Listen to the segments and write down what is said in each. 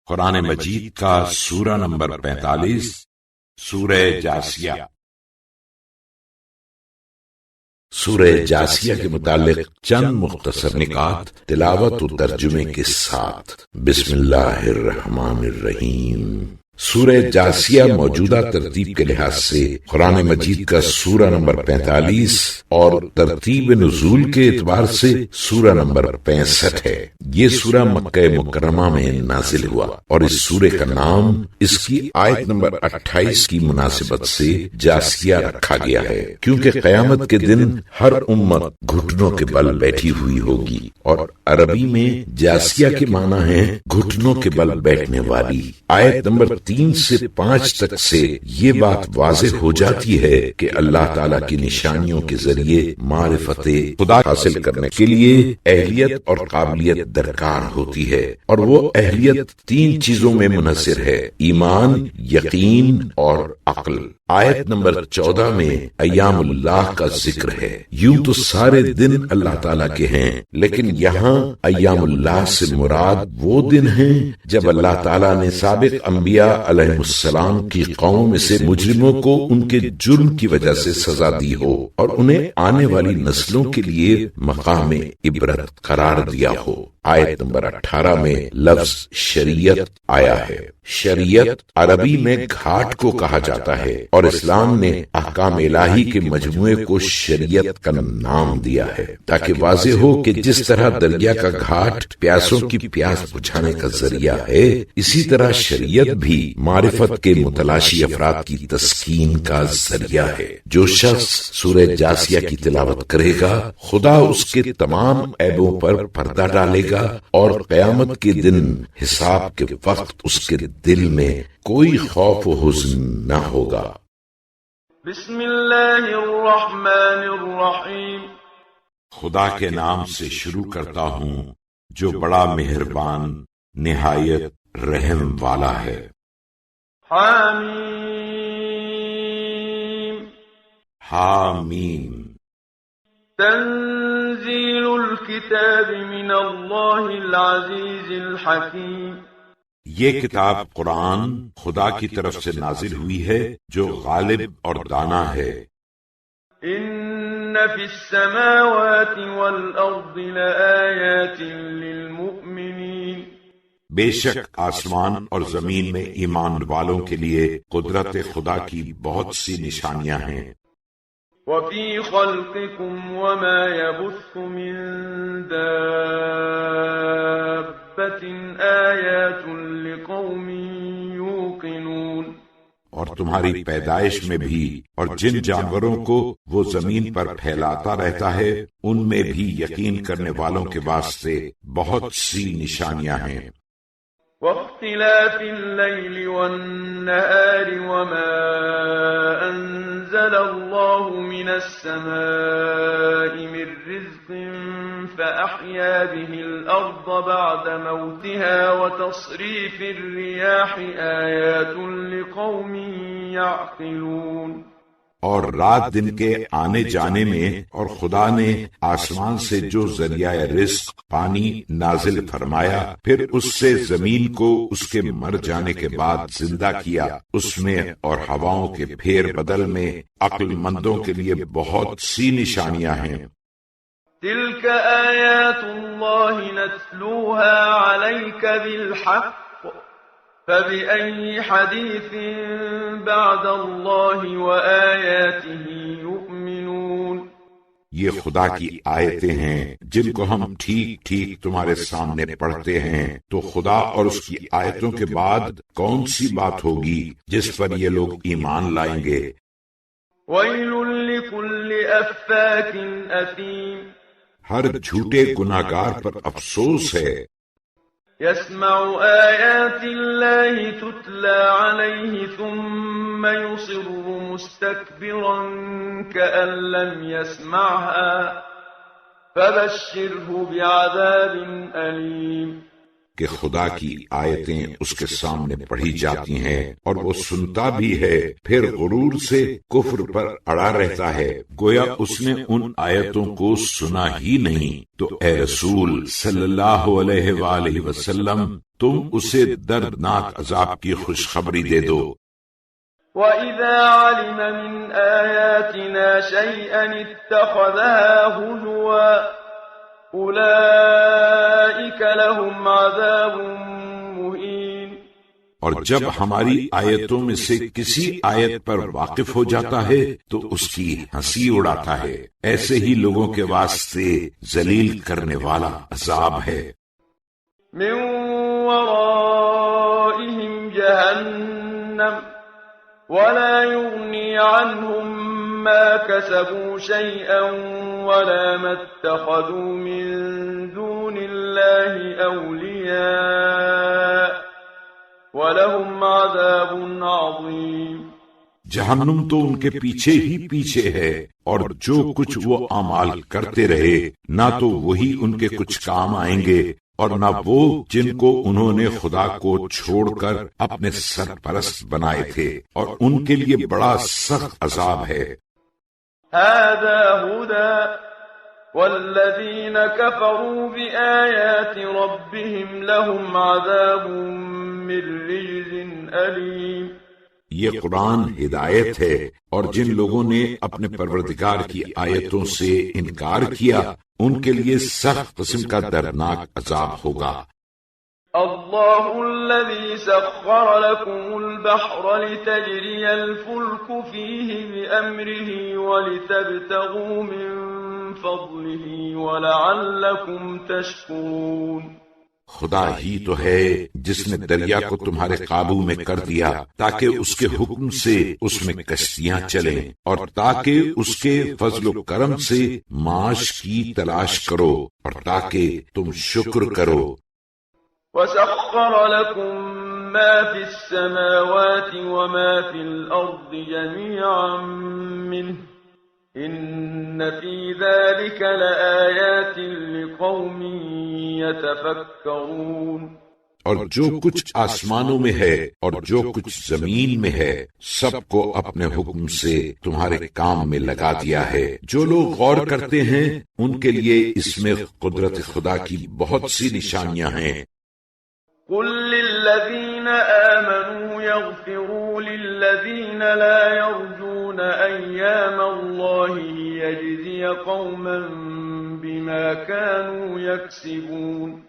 قرآن مجید کا سورہ نمبر 45 سورہ جاسیہ۔ سورہ جاسیہ کے متعلق چند مختصر نکات تلاوت و ترجمے کے ساتھ۔ بسم اللہ الرحمن الرحیم۔ سورہ جاسیہ موجودہ ترتیب کے لحاظ سے قرآن مجید کا سورہ نمبر 45 اور ترتیب نزول کے اعتبار سے سورہ نمبر 65 ہے۔ یہ سورہ مکہ مکرمہ میں نازل ہوا اور اس سورہ کا نام اس کی آیت نمبر 28 کی مناسبت سے جاسیہ رکھا گیا ہے، کیونکہ قیامت کے دن ہر امت گھٹنوں کے بل بیٹھی ہوئی ہوگی، اور عربی میں جاسیہ کے معنی ہے گھٹنوں کے بل بیٹھنے والی۔ آیت نمبر 3 سے 5 تک سے یہ بات واضح ہو جاتی ہے کہ اللہ تعالیٰ کی نشانیوں کے ذریعے معرفت خدا حاصل کرنے کے لیے اہلیت اور قابلیت درکار ہوتی ہے، اور وہ اہلیت 3 چیزوں میں منحصر ہے: ایمان، یقین اور عقل۔ آیت نمبر 14 میں ایام اللہ کا ذکر ہے۔ یوں تو سارے دن اللہ تعالیٰ کے ہیں، لیکن یہاں ایام اللہ سے مراد وہ دن ہیں جب اللہ تعالیٰ نے سابق انبیاء علیہ السلام کی قوم میں سے مجرموں کو ان کے جرم کی وجہ سے سزا دی ہو، اور انہیں آنے والی نسلوں کے لیے مقام عبرت قرار دیا ہو۔ آیت نمبر 18 میں لفظ شریعت آیا ہے۔ شریعت عربی میں گھاٹ کو کہا جاتا ہے، اور اسلام نے احکام الہی کے مجموعے کو شریعت کا نام دیا ہے، تاکہ واضح ہو کہ جس طرح دریا کا گھاٹ پیاسوں کی پیاس بجھانے کا ذریعہ ہے، اسی طرح شریعت بھی معرفت کے متلاشی افراد کی تسکین کا ذریعہ ہے۔ جو شخص سورہ جاسیہ کی تلاوت کرے گا، خدا اس کے تمام عیبوں پر پردہ ڈالے گا، اور قیامت کے دن حساب کے وقت اس کے دل میں کوئی خوف و حزن نہ ہوگا۔ بسم اللہ الرحمن الرحیم۔ خدا کے نام سے شروع کرتا ہوں جو بڑا مہربان نہایت رحم والا ہے۔ حامیم۔ حامیم۔ تنزیل الکتاب من اللہ العزیز الحکیم۔ یہ کتاب قرآن خدا کی طرف سے نازل ہوئی ہے جو غالب اور دانا ہے۔ ان فی السماوات والارض لآیات للمؤمنین۔ بے شک آسمان اور زمین میں ایمان والوں کے لیے قدرت خدا کی بہت سی نشانیاں ہیں۔ وفی خلقکم وما یبث من دابۃ آیات لقوم یوقنون۔ اور تمہاری پیدائش میں بھی اور جن جانوروں کو وہ زمین پر پھیلاتا رہتا ہے ان میں بھی یقین کرنے والوں کے واسطے بہت سی نشانیاں ہیں۔ واختلاف اللیل والنہار وما انزل اللہ من السماء من رزق فأحیا به الارض بعد موتها وتصریف الریاح آیات لقوم یعقلون۔ اور رات دن کے آنے جانے میں اور خدا نے آسمان سے جو ذریعہ رزق پانی نازل فرمایا، پھر اس سے زمین کو اس کے مر جانے کے بعد زندہ کیا، اس میں اور ہواؤں کے پھیر بدل میں عقل مندوں کے لیے بہت سی نشانیاں ہیں۔ تلک آیات اللہ نتلوها علیک بالحق فبأي حديث بعد الله وآياته يؤمنون۔ یہ خدا کی آیتیں ہیں جن کو ہم ٹھیک ٹھیک تمہارے سامنے پڑھتے ہیں، تو خدا اور اس کی آیتوں کے بعد کون سی بات ہوگی جس پر یہ لوگ ایمان لائیں گے۔ ویل لکل افاک اثیم۔ ہر جھوٹے گناہگار پر افسوس ہے۔ يسمع آيات الله تتلى عليه ثم يصر مستكبرا كأن لم يسمعها فبشره بعذاب أليم۔ کہ خدا کی آیتیں اس کے سامنے پڑھی جاتی ہیں اور وہ سنتا بھی ہے، پھر غرور سے کفر پر اڑا رہتا ہے گویا اس نے ان آیتوں کو سنا ہی نہیں، تو اے رسول صلی اللہ علیہ وآلہ وسلم تم اسے دردناک عذاب کی خوشخبری دے دو۔ وَإِذَا عَلِمَ مِنْ آيَاتِنَا شَيْئًا اتَّخَذَهَا هُزُوًا أُولَئِكَ لَهُمْ عَذَابٌ مُهِينٌ۔ اور جب ہماری آیتوں میں سے کسی آیت پر واقف ہو جاتا ہے تو اس کی ہنسی اڑاتا ہے، ایسے ہی لوگوں کے واسطے ذلیل کرنے والا عذاب ہے۔ مِنْ وَرَائِهِمْ جَهَنَّمُ وَلَا يُغْنِي عَنْهُمْ مَا كَسَبُوا شَيْئًا وَلَا مَا اتَّخَذُوا مِن دُونِ اللَّهِ أَوْلِيَاءَ وَلَهُمْ عَذَابٌ عَظِيمٌ۔ جہنم تو ان کے پیچھے ہی پیچھے ہے، اور جو کچھ وہ اعمال کرتے رہے نہ تو وہی ان کے کچھ کام آئیں گے اور نہ وہ جن کو انہوں نے خدا کو چھوڑ کر اپنے سرپرست بنائے تھے، اور ان کے لیے بڑا سخت عذاب ہے۔ هذا هدى والذين كفروا بآيات ربهم لهم عذاب من رجز أليم۔ یہ قرآن ہدایت ہے، اور جن لوگوں نے اپنے پروردگار کی آیتوں سے انکار کیا ان کے لیے سخت قسم کا دردناک عذاب ہوگا۔ الله الذي سخر لكم البحر لتجري الفلك فيه بأمره ولتبتغوا من فضله ولعلكم تشكرون۔ خدا ہی تو ہے جس نے دریا کو تمہارے قابو میں کر دیا تاکہ اس کے حکم سے اس میں کشتیاں چلیں، اور تاکہ اس کے فضل و کرم سے معاش کی تلاش کرو، اور تاکہ تم شکر کرو۔ وَسَخَّرَ لَكُم مَّا فِي السَّمَاوَاتِ وَمَا فِي الْأَرْضِ جَمِيعًا مِّنْهُ إِنَّ فِي ذَلِكَ لَآيَاتٍ لِقَوْمٍ يَتَفَكَّرُونَ۔ اور جو کچھ آسمانوں میں ہے اور جو کچھ زمین میں ہے سب کو اپنے حکم سے تمہارے کام میں لگا دیا ہے، جو لوگ غور کرتے ہیں ان کے لیے اس میں قدرت خدا کی بہت سی نشانیاں ہیں۔ قل للذين آمنوا يغفروا للذين لا يرجون أيام الله ليجزي قوما بما كانوا يكسبون۔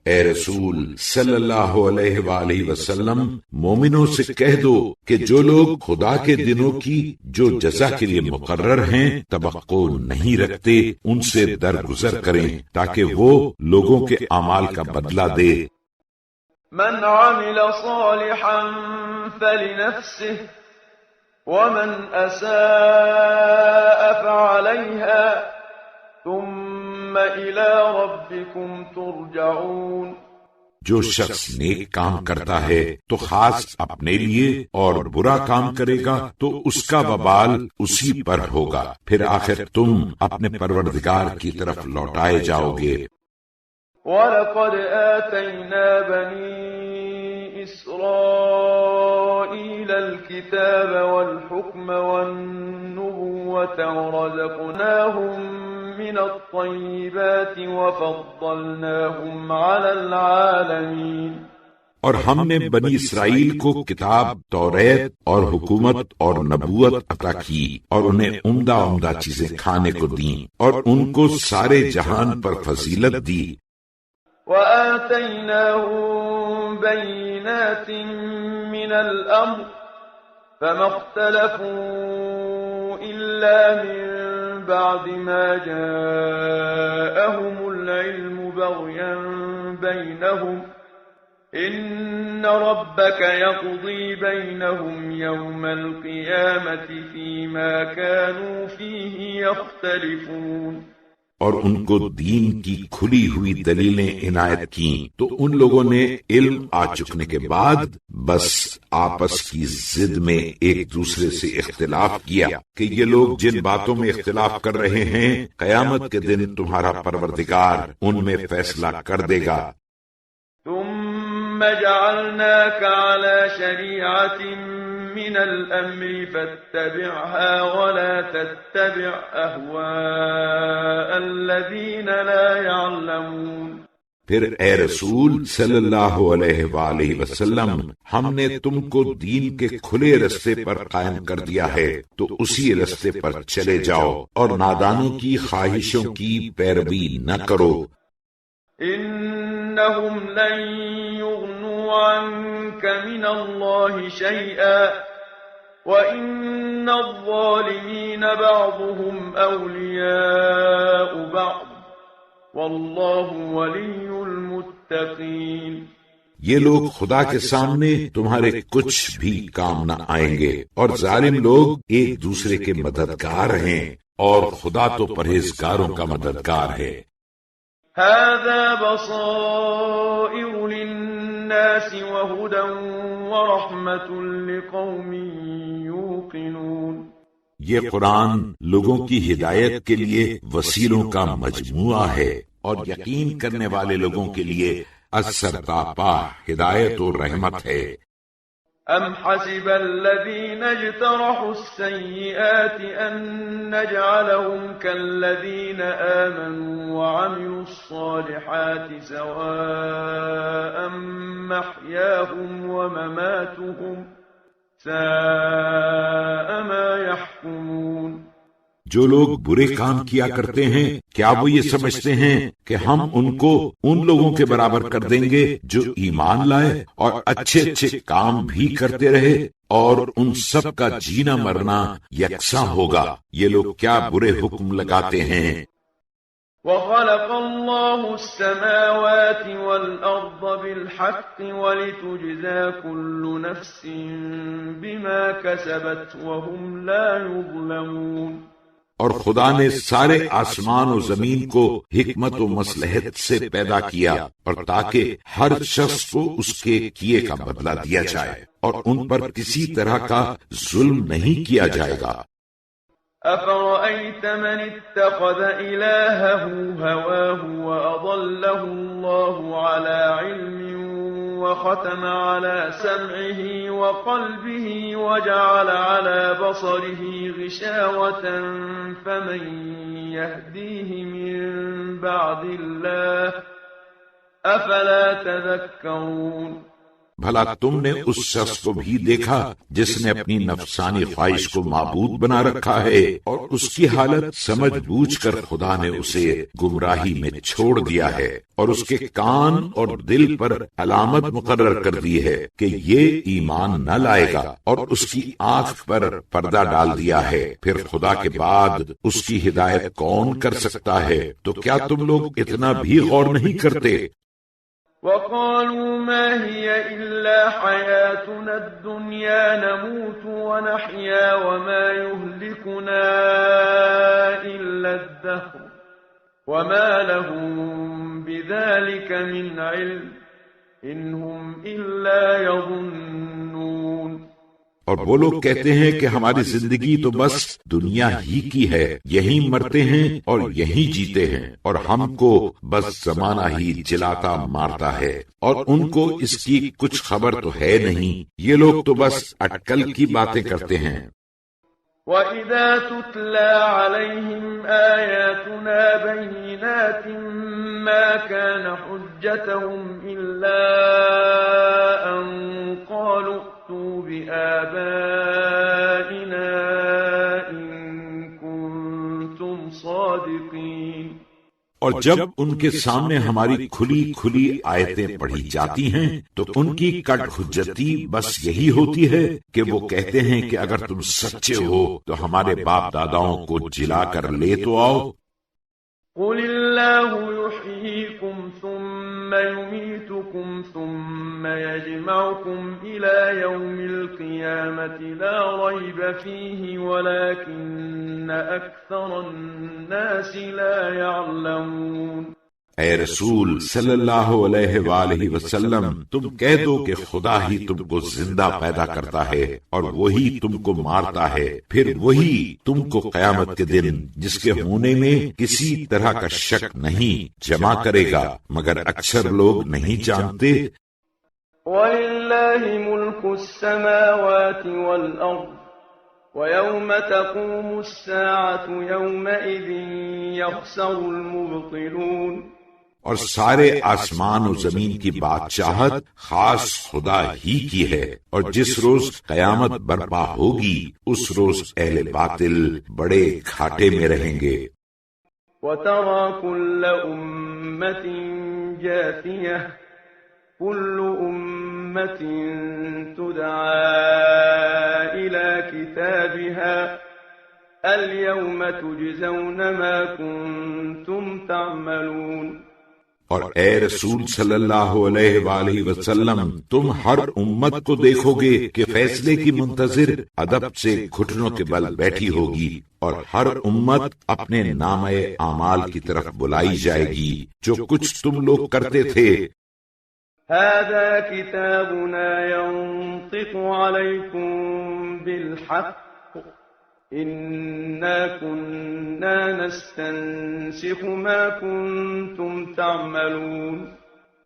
اے رسول صلی اللہ علیہ وآلہ وسلم مومنوں سے کہہ دو کہ جو لوگ خدا کے دنوں کی جو جزا کے لیے مقرر ہیں توقع نہیں رکھتے ان سے درگزر کریں تاکہ وہ لوگوں کے اعمال کا بدلہ دے۔ من عمل صالحا فلنفسه ومن أساء فعليها ثم إلى ربكم ترجعون۔ جو شخص نیک کام کرتا ہے تو خاص اپنے لیے، اور برا کام کرے گا تو اس کا وبال اسی پر ہوگا، پھر آخر تم اپنے پروردگار کی طرف لوٹائے جاؤ گے۔ وَلَقَدْ آتَيْنَا بَنِي إِسْرَائِيلَ الْكِتَابَ وَالْحُكْمَ وَالنُّبُوَّةَ وَرَزَقْنَاهُمْ مِنَ الطَّيِّبَاتِ وَفَضَّلْنَاهُمْ عَلَى الْعَالَمِينَ۔ اور ہم نے بنی اسرائیل کو کتاب، توریت اور حکومت اور نبوت عطا کی، اور انہیں عمدہ عمدہ چیزیں کھانے کو دیں، اور ان کو سارے جہان پر فضیلت دی۔ وَآتَيْنَاهُمْ بَيِّنَاتٍ مِّنَ الْأَمْرِ فَمَا اخْتَلَفُوا إِلَّا مِن بَعْدِ مَا جَاءَهُمُ الْعِلْمُ بَغْيًا بَيْنَهُمْ إِنَّ رَبَّكَ يَقْضِي بَيْنَهُمْ يَوْمَ الْقِيَامَةِ فِيمَا كَانُوا فِيهِ يَخْتَلِفُونَ۔ اور ان کو دین کی کھلی ہوئی دلیلیں عنایت کیں تو ان لوگوں نے علم آ چکنے کے بعد بس آپس کی ضد میں ایک دوسرے سے اختلاف کیا کہ یہ لوگ جن باتوں میں اختلاف کر رہے ہیں قیامت کے دن تمہارا پروردگار ان میں فیصلہ کر دے گا۔ ثم ثم جعلناك على شريعة من الأمر فاتبعها ولا تتبع أهواء الذين لا يعلمون. پھر اے رسول صلی اللہ علیہ وآلہ وسلم، ہم نے تم کو دین کے کھلے رستے پر قائم کر دیا ہے، تو اسی رستے پر چلے جاؤ اور نادانوں کی خواہشوں کی پیروی نہ کرو. إنهم لن يغنوا عنك من الله شيئا وإن الظالمين بعضهم أولياء بعض والله ولي المتقين. یہ لوگ خدا کے سامنے تمہارے کچھ بھی کام نہ آئیں گے، اور ظالم لوگ ایک دوسرے کے مددگار ہیں، اور خدا تو پرہیزگاروں کا مددگار ہے. هذا بصائر للناس وهدى ورحمة لقوم يوقنون. یہ قرآن لوگوں کی ہدایت کے لیے وسیلوں کا مجموعہ ہے، اور یقین کرنے والے لوگوں کے لیے اثر تاپا ہدایت و رحمت ہے. أم حسب الذين اجترحوا السيئات أن نجعلهم كالذين آمنوا وعملوا الصالحات سواء محياهم ومماتهم ساء ما يحكمون. جو لوگ برے کام کیا کرتے ہیں، کیا وہ یہ سمجھتے ہیں کہ ہم ان کو ان لوگوں کے برابر کر دیں گے جو ایمان لائے اور اچھے اچھے کام بھی کرتے رہے، اور ان سب کا جینا مرنا یکساں ہوگا؟ یہ لوگ کیا برے حکم لگاتے ہیں. وَخَلَقَ اللَّهُ السَّمَاوَاتِ وَالْأَرْضَ بِالْحَقِّ وَلِتُجْزَى كُلُّ نَفْسٍ بِمَا كَسَبَتْ وَهُمْ لَا يُظْلَمُونَ. اور خدا نے سارے آسمان و زمین کو حکمت و مصلحت سے پیدا کیا، اور تاکہ ہر شخص کو اس کے کیے کا بدلہ دیا جائے، اور ان پر کسی طرح کا ظلم نہیں کیا جائے گا. أَفَرَأَيْتَ مَنِ اتَّخَذَ إِلَٰهَهُ هَوَاهُ وَأَضَلَّهُ اللَّهُ عَلَىٰ عِلْمٍ وَخَتَمَ عَلَىٰ سَمْعِهِ وَقَلْبِهِ وَجَعَلَ عَلَىٰ بَصَرِهِ غِشَاوَةً فَمَن يَهْدِيهِ مِن بَعْدِ اللَّهِ أَفَلَا تَذَكَّرُونَ. بھلا تم نے اس شخص کو بھی دیکھا جس نے اپنی نفسانی خواہش کو معبود بنا رکھا ہے، اور اس کی حالت سمجھ بوجھ کر خدا نے اسے گمراہی میں چھوڑ دیا ہے، اور اس کے کان اور دل پر علامت مقرر کر دی ہے کہ یہ ایمان نہ لائے گا، اور اس کی آنکھ پر پردہ ڈال دیا ہے. پھر خدا کے بعد اس کی ہدایت کون کر سکتا ہے؟ تو کیا تم لوگ اتنا بھی غور نہیں کرتے؟ وَقَالُوا مَا هِيَ إِلَّا حَيَاتُنَا الدُّنْيَا نَمُوتُ وَنَحْيَا وَمَا يُهْلِكُنَا إِلَّا الدَّهْرُ وَمَا لَهُم بِذَلِكَ مِنْ عِلْمٍ إِنْ هُمْ إِلَّا يَظُنُّونَ. اور وہ لوگ کہتے ہیں کہ ہماری زندگی تو بس دنیا ہی کی ہے، یہیں مرتے ہیں اور یہیں جیتے ہیں، اور ہم کو بس زمانہ ہی جلاتا مارتا ہے، اور ان کو اس کی کچھ خبر تو ہے نہیں. یہ لوگ تو بس اٹکل کی باتیں کرتے ہیں. وَإِذَا تُتْلَى عَلَيْهِمْ آيَاتُنَا بَيِّنَاتٍ مَا كَانَ حُجَّتَهُمْ إِلَّا أَن قَالُوا ائْتُوا بِآبَائِنَا إِن كُنتُمْ صَادِقِينَ. اور جب ان کے سامنے ہماری کھلی کھلی آیتیں پڑھی جاتی ہیں تو ان کی کٹ حجتی بس یہی ہوتی ہے کہ وہ کہتے ہیں کہ اگر تم سچے ہو تو ہمارے باپ داداؤں کو جلا کر لے تو آؤ. قُلِ اللَّهُ يُحْيِيكُمْ ثُمَّ يُمِيتُكُمْ ثُمَّ يَجْمَعُكُمْ إِلَى يَوْمِ الْقِيَامَةِ لَا رَيْبَ فِيهِ وَلَكِنَّ أَكْثَرَ النَّاسِ لَا يَعْلَمُونَ. اے رسول صلی اللہ علیہ وآلہ وسلم، تم کہہ دو کہ خدا ہی تم کو زندہ پیدا کرتا ہے اور وہی تم کو مارتا ہے، پھر وہی تم کو قیامت کے دن جس کے ہونے میں کسی طرح کا شک نہیں جمع کرے گا، مگر اکثر لوگ نہیں جانتے. وَلِلَّهِ مُلْكُ السَّمَاوَاتِ وَالْأَرْضِ وَيَوْمَ تَقُومُ السَّاعَةُ يَوْمَئِذٍ يَخْسَرُ الْمُبْطِلُونَ، اور سارے آسمان و زمین کی بادشاہت خاص خدا ہی کی ہے، اور جس روز قیامت برپا ہوگی اس روز اہل باطل بڑے گھاٹے میں رہیں گے۔ وَتَرَى كُلَّ أُمَّةٍ جَاثِيَةً كُلُّ أُمَّةٍ تُدْعَى إِلَى كِتَابِهَا الْيَوْمَ تُجْزَوْنَ مَا كُنتُمْ تَعْمَلُونَ۔ اور اے رسول صلی اللہ علیہ وآلہ وسلم، تم ہر امت کو دیکھو گے کہ فیصلے کی منتظر ادب سے گھٹنوں کے بل بیٹھی ہوگی، اور ہر امت اپنے نامہ اعمال کی طرف بلائی جائے گی جو کچھ تم لوگ کرتے تھے۔ هذا كتابنا ينطق عليكم بالحق إنا كنا نستنسخ ما كنتم تعملون۔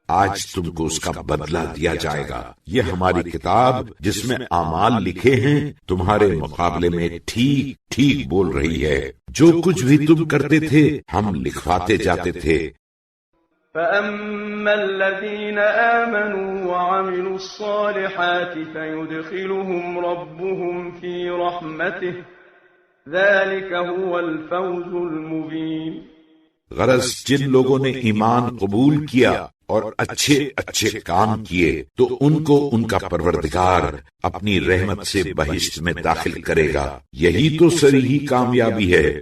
آج تم کو اس کا بدلہ دیا جائے گا، یہ ہماری کتاب جس میں اعمال لکھے ہیں تمہارے مقابلے میں ٹھیک ٹھیک بول رہی ہے، جو کچھ بھی تم کرتے تھے ہم لکھواتے جاتے تھے۔ فَأَمَّا الَّذِينَ آمَنُوا وَعَمِلُوا الصَّالِحَاتِ فَيُدْخِلُهُمْ رَبُّهُمْ فِي رَحْمَتِهِ ذَلِكَ هُوَ الْفَوْزُ الْمُبِينُ۔ غرض جن لوگوں نے ایمان قبول کیا اور اچھے اچھے کام کیے تو ان کو ان کا پروردگار اپنی رحمت سے بہشت میں داخل کرے گا، یہی تو صریحی کامیابی ہے۔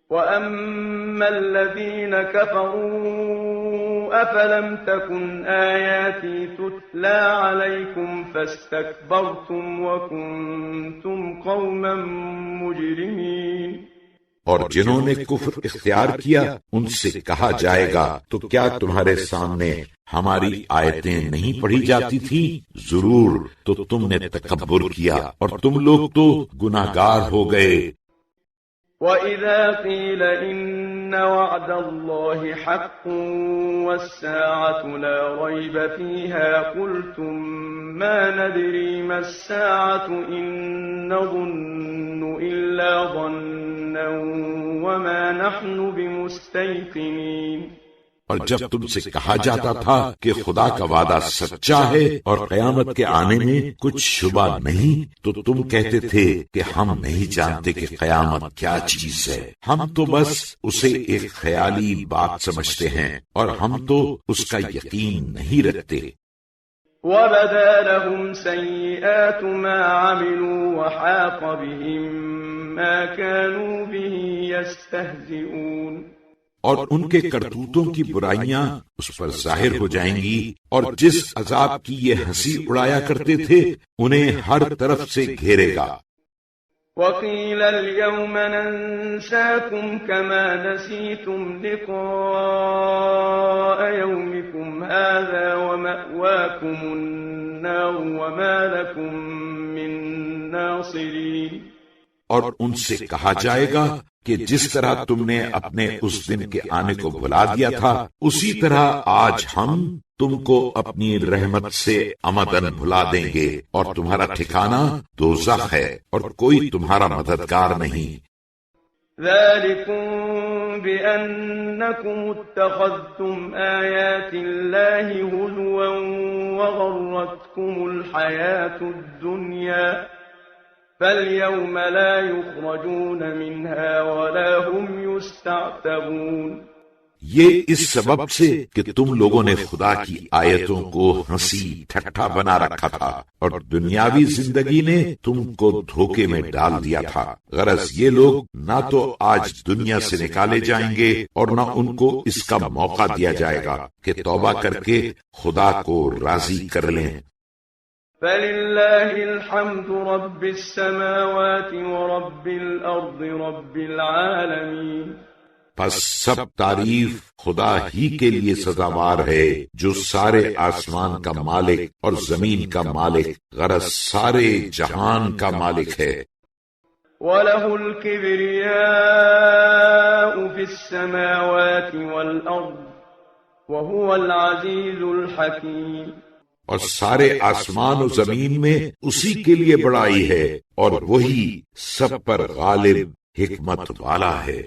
وَأَمَّا الَّذِينَ كَفَرُوا أَفَلَمْ تَكُنْ آيَاتِي تُتْلَى عَلَيْكُمْ فَاسْتَكْبَرْتُمْ وَكُنْتُمْ قَوْمًا مُجْرِمِينَ۔ اور جنہوں نے کفر اختیار کیا ان سے کہا جائے گا تو کیا تمہارے سامنے ہماری آیتیں نہیں پڑھی جاتی تھی؟ ضرور تو تم نے تکبر کیا اور تم لوگ تو گناہگار ہو گئے۔ وَإِذَا قِيلَ إِنَّ وَعْدَ اللَّهِ حَقٌّ وَالسَّاعَةُ لَا رَيْبَ فِيهَا قُلْتُمْ مَا نَدْرِي مَا السَّاعَةُ إِن نَّظُنُّ إِلَّا ظَنًّا وَمَا نَحْنُ بِمُسْتَيْقِنِينَ۔ اور جب تم سے کہا جاتا تھا کہ خدا کا وعدہ سچا ہے اور قیامت کے آنے میں کچھ شبہ نہیں تو تم کہتے تھے کہ ہم نہیں جانتے کہ قیامت کیا چیز ہے، ہم تو بس اسے ایک خیالی بات سمجھتے ہیں اور ہم تو اس کا یقین نہیں رکھتے۔ وَبَدَا لَهُمْ سَيِّئَاتُ مَا عَمِلُوا وَحَاقَ بِهِم مَّا كَانُوا بِهِ يَسْتَهْزِئُونَ۔ اور ان کے کرتوتوں کی برائیاں اس پر ظاہر ہو جائیں گی، اور جس عذاب کی یہ ہنسی اڑایا کرتے تھے انہیں ہر طرف سے گھیرے گا۔ وَقِيلَ الْيَوْمَ نَنسَاكُمْ كَمَا نَسِيتُمْ لِقَاءَ يَوْمِكُمْ هَذَا وَمَأْوَاكُمُ النَّارُ وَمَا لَكُمْ مِن نَّاصِرِينَ۔ اور ان سے کہا جائے گا کہ جس طرح تم نے اپنے اس دن کے آنے کو بلا دیا تھا اسی طرح آج ہم تم کو اپنی رحمت سے امدن بھلا دیں گے، اور تمہارا ٹھکانہ دوزخ ہے اور کوئی تمہارا مددگار نہیں۔ ذَلِكُمْ بِأَنَّكُمُ اتَّخَذْتُمْ آيَاتِ اللَّهِ هُزُوًا وَغَرَّتْكُمُ الْحَيَاةُ الدُّنْيَا فَالْيَوْمَ لَا يُخْرَجُونَ مِنْهَا وَلَا هُمْ يُسْتَعْتَبُونَ۔ یہ اس سبب سے کہ تم لوگوں نے خدا کی آیتوں کو ہنسی ٹھٹھا بنا رکھا تھا اور دنیاوی زندگی نے تم کو دھوکے میں ڈال دیا تھا۔ غرض یہ لوگ نہ تو آج دنیا سے نکالے جائیں گے اور نہ ان کو اس کا موقع دیا جائے گا کہ توبہ کر کے خدا کو راضی کر لیں۔ فَلِلَّهِ الْحَمْدُ رَبِّ السَّمَاوَاتِ وَرَبِّ الْأَرْضِ رَبِّ الْعَالَمِينَ۔ پس سب تعریف خدا ہی کے لیے سزاوار ہے جو سارے آسمان کا مالک اور زمین کا مالک، غرض سارے جہان کا مالک ہے۔ وَلَهُ الْكِبْرِيَاءُ فِي السَّمَاوَاتِ وَالْأَرْضِ وَهُوَ الْعَزِيزُ الْحَكِيمُ۔ اور سارے آسمان و زمین میں اسی کے لیے بڑائی ہے، اور وہی سب پر غالب حکمت والا ہے۔